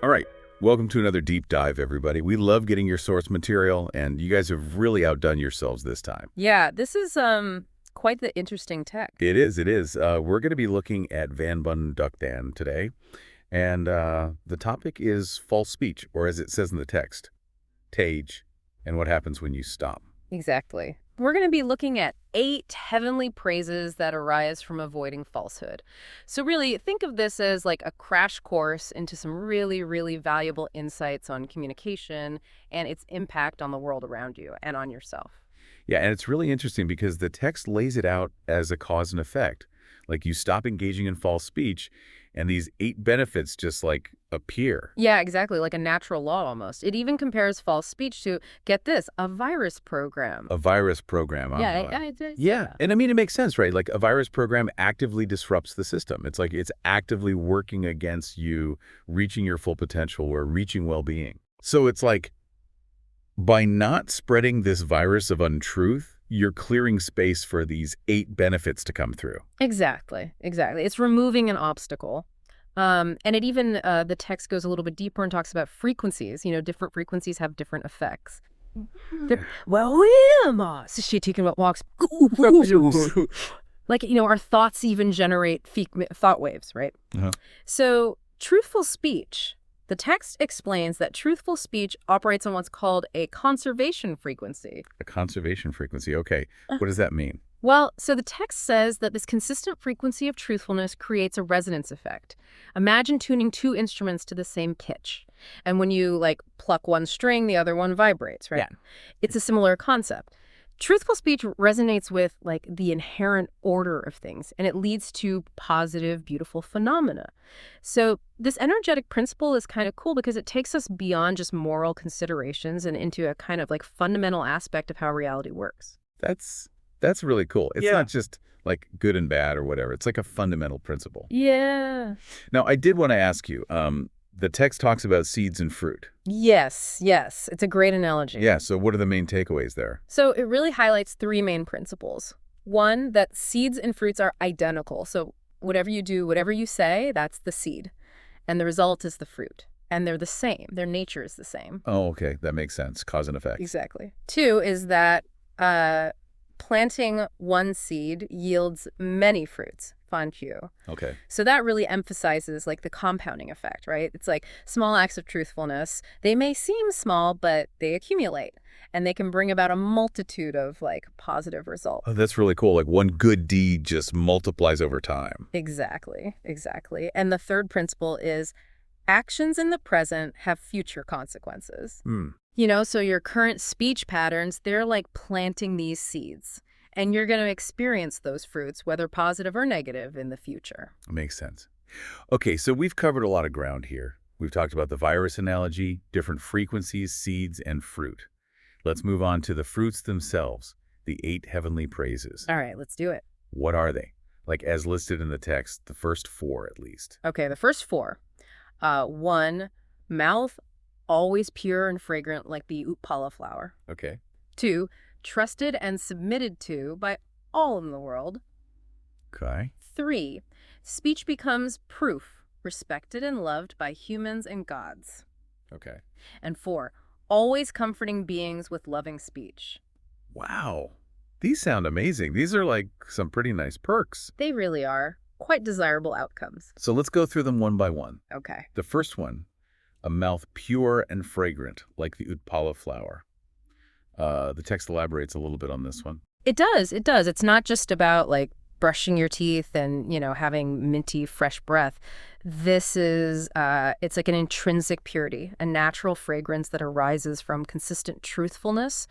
All right. Welcome to another deep dive, everybody. We love getting your source material, and you guys have really outdone yourselves this time. Yeah, this is quite the interesting text. It is, it is. We're going to be looking at Van Bundukdan today, and the topic is false speech, or as it says in the text, tage, and what happens when you stop. Exactly. We're going to be looking at 8 heavenly praises that arise from avoiding falsehood. So really, think of this as like a crash course into some really, really valuable insights on communication and its impact on the world around you and on yourself. Yeah, and it's really interesting because the text lays it out as a cause and effect. Like you stop engaging in false speech, and these 8 benefits just like appear. Yeah, exactly, like a natural law almost. It even compares false speech to, get this, a virus program. A virus program. Yeah, Yeah, and I mean, it makes sense, right? Like a virus program actively disrupts the system. It's like it's actively working against you reaching your full potential or reaching well-being. So it's like by not spreading this virus of untruth, you're clearing space for these 8 benefits to come through. Exactly, exactly. It's removing an obstacle. And it even, the text goes a little bit deeper and talks about frequencies. You know, different frequencies have different effects. Well, so she taking what walks. Like, you know, our thoughts even generate thought waves, right? Uh-huh. So truthful speech, the text explains that truthful speech operates on what's called a conservation frequency. A conservation frequency. Okay, what does that mean? Well, so the text says that this consistent frequency of truthfulness creates a resonance effect. Imagine tuning 2 instruments to the same pitch. And when you, like, pluck one string, the other one vibrates, right? Yeah. It's a similar concept. Truthful speech resonates with, like, the inherent order of things, and it leads to positive, beautiful phenomena. So this energetic principle is kind of cool because it takes us beyond just moral considerations and into a kind of, like, fundamental aspect of how reality works. That's really cool. It's Yeah. not just like good and bad or whatever. It's like a fundamental principle. Yeah. Now, I did want to ask you, the text talks about seeds and fruit. Yes, yes. It's a great analogy. Yeah, so what are the main takeaways there? So it really highlights 3 main principles. One, that seeds and fruits are identical. So whatever you do, whatever you say, that's the seed. And the result is the fruit. And they're the same. Their nature is the same. Oh, okay. That makes sense. Cause and effect. Exactly. 2 is that planting one seed yields many fruits. Fanqiu. Okay. So that really emphasizes like the compounding effect, right? It's like small acts of truthfulness. They may seem small, but they accumulate and they can bring about a multitude of like positive results. Oh, that's really cool. Like one good deed just multiplies over time. Exactly, exactly. And the third principle is actions in the present have future consequences. You know, so your current speech patterns, they're like planting these seeds. And you're going to experience those fruits, whether positive or negative, in the future. Makes sense. Okay, so we've covered a lot of ground here. We've talked about the virus analogy, different frequencies, seeds, and fruit. Let's move on to the fruits themselves, the 8 heavenly praises. All right, let's do it. What are they? Like as listed in the text, the first 4 at least. Okay, the first 4. 1, mouth always pure and fragrant like the Utpala flower. Okay. 2, trusted and submitted to by all in the world. Okay. 3, speech becomes proof, respected and loved by humans and gods. Okay. And 4, always comforting beings with loving speech. Wow. These sound amazing. These are like some pretty nice perks. They really are. Quite desirable outcomes. So let's go through them one by one. Okay. The first one, a mouth pure and fragrant like the Utpala flower. The text elaborates a little bit on this one. It does. It does. It's not just about like brushing your teeth and, you know, having minty, fresh breath. This is, it's like an intrinsic purity, a natural fragrance that arises from consistent truthfulness.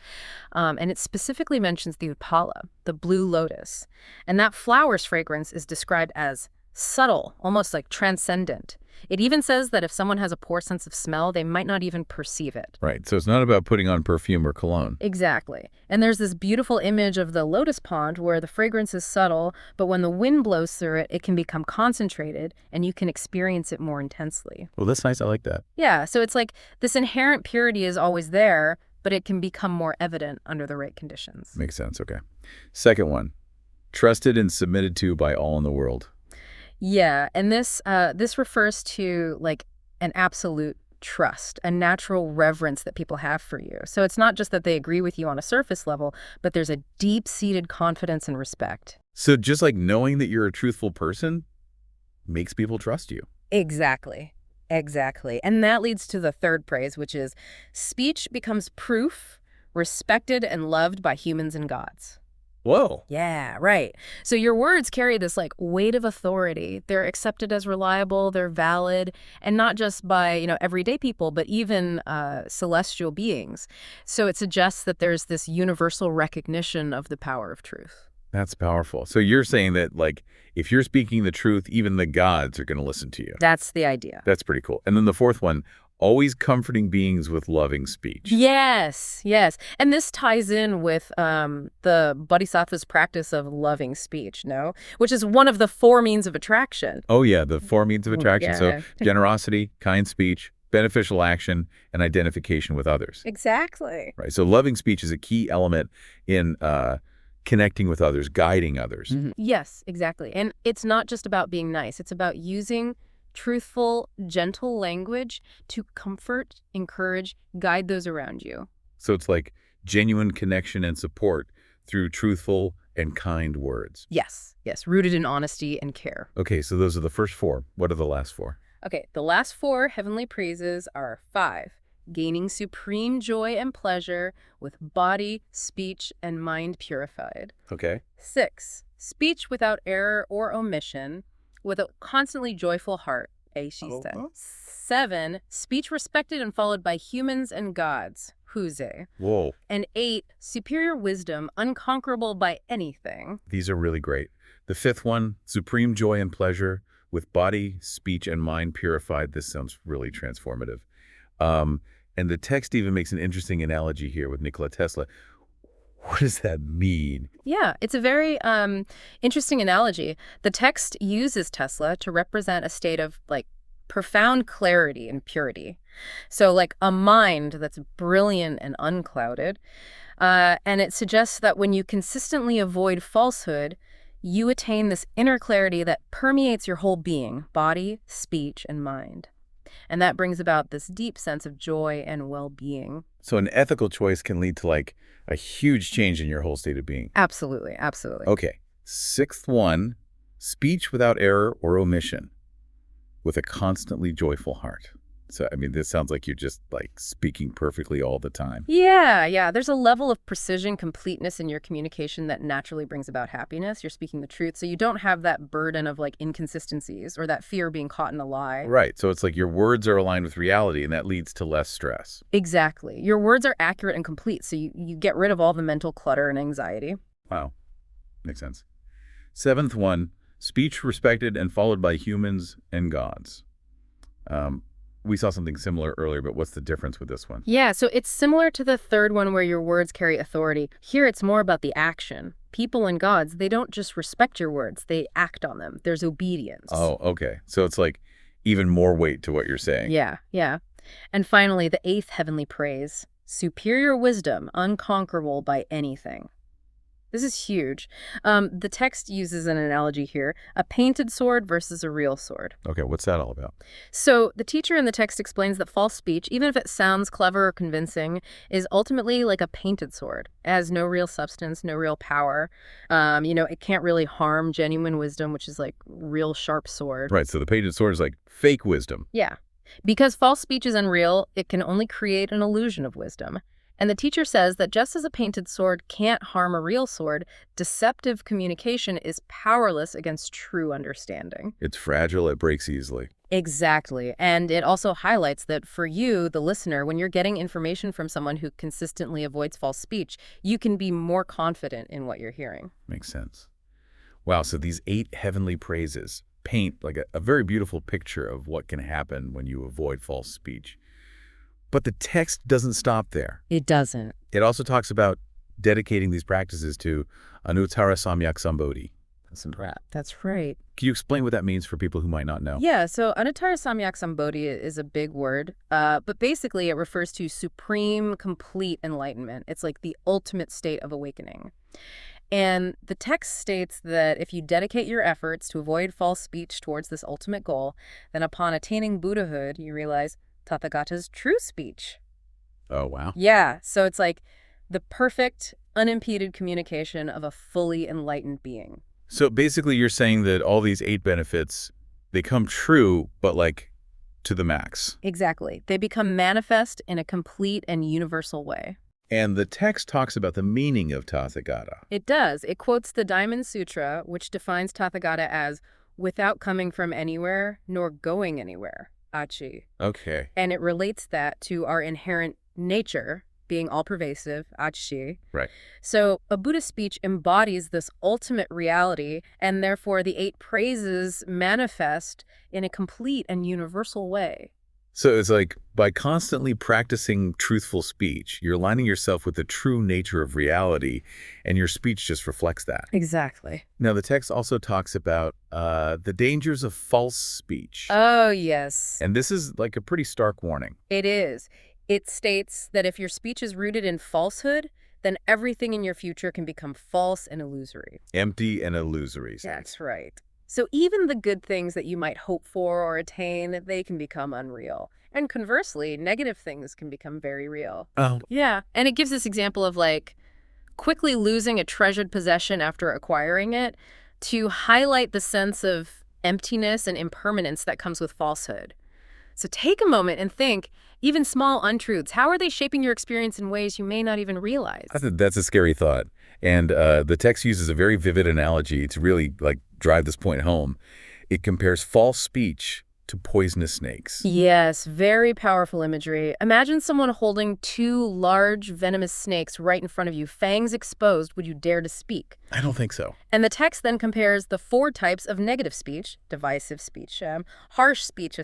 And it specifically mentions the Utpala, the blue lotus. And that flower's fragrance is described as subtle, almost like transcendent. It even says that if someone has a poor sense of smell, they might not even perceive it. Right. So it's not about putting on perfume or cologne. Exactly. And there's this beautiful image of the lotus pond where the fragrance is subtle, but when the wind blows through it, it can become concentrated and you can experience it more intensely. Well, that's nice. I like that. Yeah. So it's like this inherent purity is always there, but it can become more evident under the right conditions. Makes sense. Okay. Second one, trusted and submitted to by all in the world. Yeah, and this refers to like an absolute trust, a natural reverence that people have for you. So it's not just that they agree with you on a surface level, but there's a deep-seated confidence and respect. So just like knowing that you're a truthful person makes people trust you. Exactly. Exactly. And that leads to the third praise, which is speech becomes proof, respected and loved by humans and gods. Whoa. Yeah, right. So your words carry this like weight of authority. They're accepted as reliable, they're valid, and not just by, everyday people, but even celestial beings. So it suggests that there's this universal recognition of the power of truth. That's powerful. So you're saying that, like, if you're speaking the truth, even the gods are going to listen to you. That's the idea. That's pretty cool. And then the fourth one, always comforting beings with loving speech. Yes, yes. And this ties in with the Bodhisattva's practice of loving speech, no? Which is one of the four means of attraction. Oh, yeah, the four means of attraction. Yeah. So generosity, kind speech, beneficial action, and identification with others. Exactly. Right. So loving speech is a key element in connecting with others, guiding others. Yes, exactly. And it's not just about being nice. It's about using truthful, gentle language to comfort, encourage, guide those around you. So it's like genuine connection and support through truthful and kind words. Yes, yes, rooted in honesty and care. Okay, so those are the first four. What are the last four? Okay, the last four heavenly praises are 5, gaining supreme joy and pleasure with body, speech, and mind purified. Okay. 6, speech without error or omission, with a constantly joyful heart, Eishiste. 7, speech respected and followed by humans and gods, Huze. Whoa. And 8, superior wisdom, unconquerable by anything. These are really great. The fifth one, supreme joy and pleasure with body, speech, and mind purified. This sounds really transformative. And the text even makes an interesting analogy here with Nikola Tesla. What does that mean? Yeah, it's a very interesting analogy. The text uses Tesla to represent a state of profound clarity and purity. So like a mind that's brilliant and unclouded. And it suggests that when you consistently avoid falsehood, you attain this inner clarity that permeates your whole being, body, speech, and mind. And that brings about this deep sense of joy and well-being. So an ethical choice can lead to a huge change in your whole state of being. Absolutely, absolutely. Okay. Sixth one, speech without error or omission with a constantly joyful heart. So, I mean, this sounds like you're just speaking perfectly all the time. Yeah. There's a level of precision, completeness in your communication that naturally brings about happiness. You're speaking the truth. So you don't have that burden of inconsistencies or that fear of being caught in a lie. Right. So it's like your words are aligned with reality, and that leads to less stress. Exactly. Your words are accurate and complete. So you get rid of all the mental clutter and anxiety. Wow. Makes sense. Seventh one, speech respected and followed by humans and gods. We saw something similar earlier, but what's the difference with this one? Yeah, so it's similar to the third one where your words carry authority. Here it's more about the action. People and gods, they don't just respect your words, they act on them. There's obedience. Oh, okay. So it's even more weight to what you're saying. Yeah. And finally, the 8th heavenly praise, superior wisdom, unconquerable by anything. This is huge. The text uses an analogy here, a painted sword versus a real sword. Okay, what's that all about? So the teacher in the text explains that false speech, even if it sounds clever or convincing, is ultimately like a painted sword. It has no real substance, no real power. It can't really harm genuine wisdom, which is real sharp sword. Right, so the painted sword is fake wisdom. Yeah. Because false speech is unreal, it can only create an illusion of wisdom. And the teacher says that just as a painted sword can't harm a real sword, deceptive communication is powerless against true understanding. It's fragile, it breaks easily. Exactly. And it also highlights that for you, the listener, when you're getting information from someone who consistently avoids false speech, you can be more confident in what you're hearing. Makes sense. Wow, so these 8 heavenly praises paint a very beautiful picture of what can happen when you avoid false speech. But the text doesn't stop there. It doesn't. It also talks about dedicating these practices to Anuttara Samyak Sambodhi. That's right. Can you explain what that means for people who might not know? Yeah, so Anuttara Samyak Sambodhi is a big word, but basically it refers to supreme, complete enlightenment. It's like the ultimate state of awakening. And the text states that if you dedicate your efforts to avoid false speech towards this ultimate goal, then upon attaining Buddhahood, you realize Tathagata's true speech. Oh, wow. Yeah, so it's like the perfect, unimpeded communication of a fully enlightened being. So basically you're saying that all these 8 benefits, they come true, but like to the max. Exactly. They become manifest in a complete and universal way. And the text talks about the meaning of Tathagata. It does. It quotes the Diamond Sutra, which defines Tathagata as without coming from anywhere nor going anywhere, achi. Okay. And it relates that to our inherent nature, being all-pervasive, achi. Right. So a Buddhist speech embodies this ultimate reality, and therefore the 8 praises manifest in a complete and universal way. So it's like by constantly practicing truthful speech, you're aligning yourself with the true nature of reality, and your speech just reflects that. Exactly. Now, the text also talks about the dangers of false speech. Oh, yes. And this is like a pretty stark warning. It is. It states that if your speech is rooted in falsehood, then everything in your future can become false and illusory. Empty and illusory. That's right. So even the good things that you might hope for or attain, they can become unreal. And conversely, negative things can become very real. Oh. Yeah. And it gives this example of like quickly losing a treasured possession after acquiring it to highlight the sense of emptiness and impermanence that comes with falsehood. So take a moment and think, even small untruths, how are they shaping your experience in ways you may not even realize? That's a scary thought. And the text uses a very vivid analogy to really like drive this point home. It compares false speech to poisonous snakes. Yes, very powerful imagery. Imagine someone holding 2 large venomous snakes right in front of you, fangs exposed. Would you dare to speak? I don't think so. And the text then compares the 4 types of negative speech, divisive speech, harsh speech,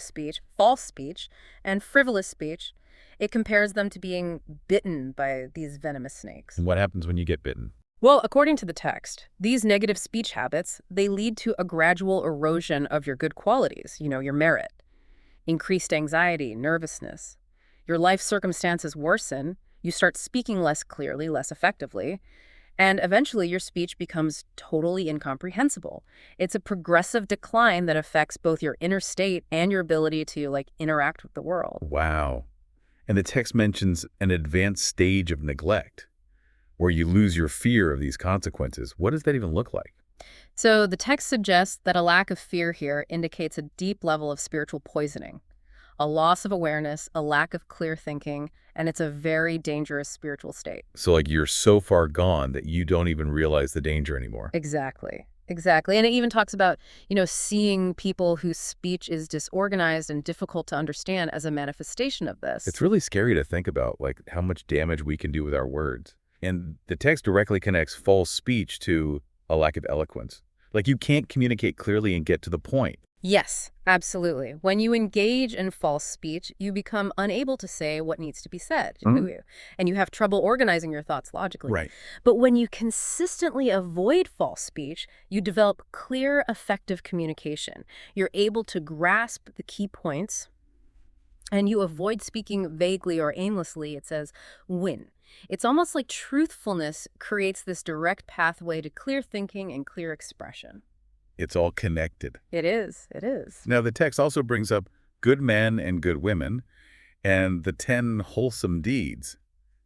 false speech, and frivolous speech. It compares them to being bitten by these venomous snakes. And what happens when you get bitten? Well, according to the text, these negative speech habits, they lead to a gradual erosion of your good qualities, your merit, increased anxiety, nervousness. Your life circumstances worsen, you start speaking less clearly, less effectively, and eventually your speech becomes totally incomprehensible. It's a progressive decline that affects both your inner state and your ability to, interact with the world. Wow. And the text mentions an advanced stage of neglect, where you lose your fear of these consequences. What does that even look like? So the text suggests that a lack of fear here indicates a deep level of spiritual poisoning, a loss of awareness, a lack of clear thinking, and it's a very dangerous spiritual state. So like you're so far gone that you don't even realize the danger anymore. Exactly. Exactly. And it even talks about, seeing people whose speech is disorganized and difficult to understand as a manifestation of this. It's really scary to think about like how much damage we can do with our words. And the text directly connects false speech to a lack of eloquence. Like you can't communicate clearly and get to the point. Yes, absolutely. When you engage in false speech, you become unable to say what needs to be said, and you have trouble organizing your thoughts logically. Right. But when you consistently avoid false speech, you develop clear, effective communication. You're able to grasp the key points, and you avoid speaking vaguely or aimlessly. It says, win. It's almost like truthfulness creates this direct pathway to clear thinking and clear expression. It's all connected. It is. It is. Now, the text also brings up good men and good women and the 10 wholesome deeds.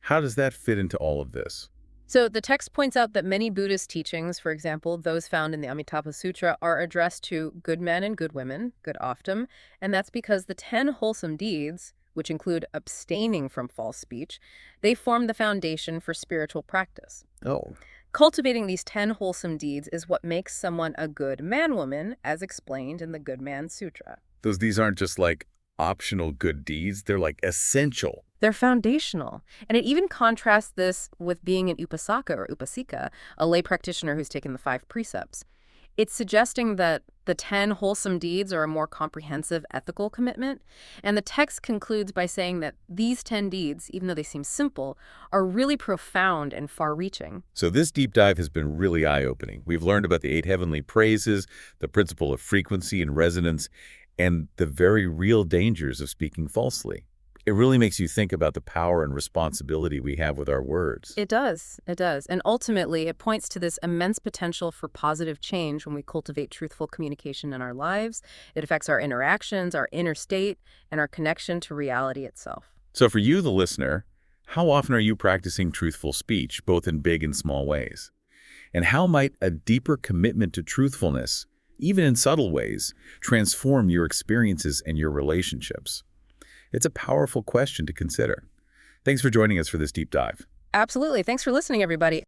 How does that fit into all of this? So the text points out that many Buddhist teachings, for example, those found in the Amitabha Sutra, are addressed to good men and good women, good often, and that's because the 10 wholesome deeds, which include abstaining from false speech, they form the foundation for spiritual practice. Oh. Cultivating these 10 wholesome deeds is what makes someone a good man-woman, as explained in the Good Man Sutra. These aren't just like optional good deeds, they're like essential. They're foundational. And it even contrasts this with being an upasaka or upasika, a lay practitioner who's taken the 5 precepts. It's suggesting that the 10 wholesome deeds are a more comprehensive ethical commitment. And the text concludes by saying that these 10 deeds, even though they seem simple, are really profound and far-reaching. So this deep dive has been really eye-opening. We've learned about the 8 heavenly praises, the principle of frequency and resonance, and the very real dangers of speaking falsely. It really makes you think about the power and responsibility we have with our words. It does. It does. And ultimately, it points to this immense potential for positive change when we cultivate truthful communication in our lives. It affects our interactions, our inner state, and our connection to reality itself. So for you, the listener, how often are you practicing truthful speech, both in big and small ways? And how might a deeper commitment to truthfulness, even in subtle ways, transform your experiences and your relationships? It's a powerful question to consider. Thanks for joining us for this deep dive. Absolutely. Thanks for listening, everybody.